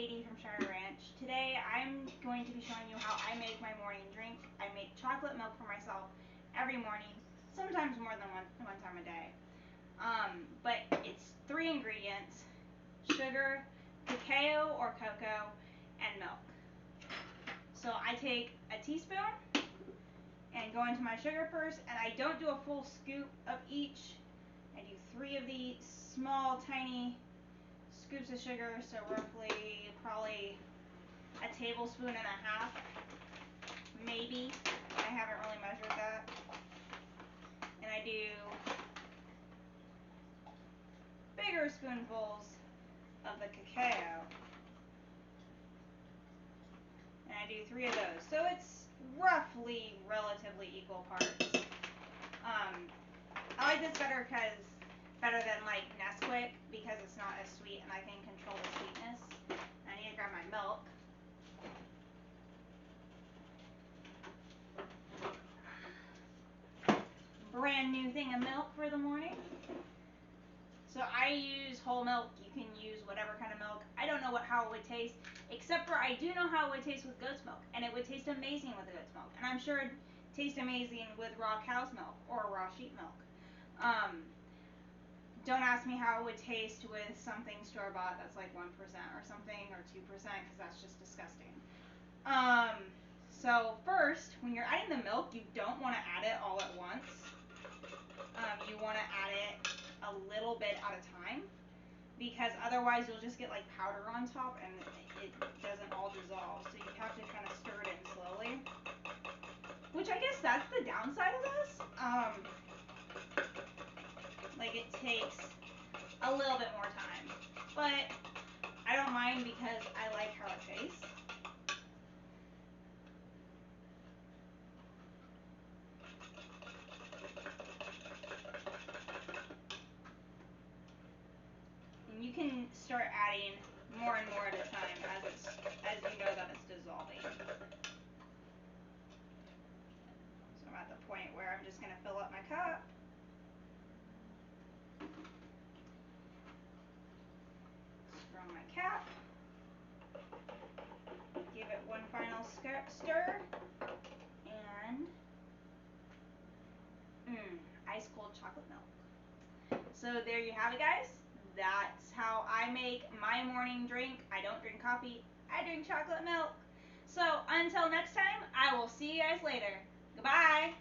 Katie from Shire Ranch. Today I'm going to be showing you how I make my morning drink. I make chocolate milk for myself every morning, sometimes more than one time a day. But it's 3 ingredients: sugar, cacao or cocoa, and milk. So I take a teaspoon and go into my sugar first, and I don't do a full scoop of each. I do 3 of these small, tiny scoops of sugar, so roughly probably a tablespoon and a half, maybe. I haven't really measured that. And I do bigger spoonfuls of the cacao. And I do 3 of those. So it's roughly relatively equal parts. I like this better than like Nesquik because it's not as sweet and I can control the sweetness. I need to grab my milk. Brand new thing of milk for the morning. So I use whole milk. You can use whatever kind of milk. I don't know how it would taste, except for I do know how it would taste with goat's milk, and it would taste amazing with goat's milk, and I'm sure it'd taste amazing with raw cow's milk or raw sheep milk. Don't ask me how it would taste with something store-bought that's like 1% or something, or 2%, because that's just disgusting. So first, when you're adding the milk, you don't want to add it all at once. You want to add it a little bit at a time, because otherwise you'll just get like powder on top and it doesn't all dissolve. So you have to kind of stir it in slowly, which I guess that's the downside of this. Like it takes a little bit more time, but I don't mind because I like how it tastes. And you can start adding more and more at a time as you know that it's dissolving. So I'm at the point where I'm just going to fill up my cup. Screw my cap. Give it one final stir. And ice cold chocolate milk. So there you have it, guys. That's how I make my morning drink. I don't drink coffee, I drink chocolate milk. So until next time, I will see you guys later. Goodbye.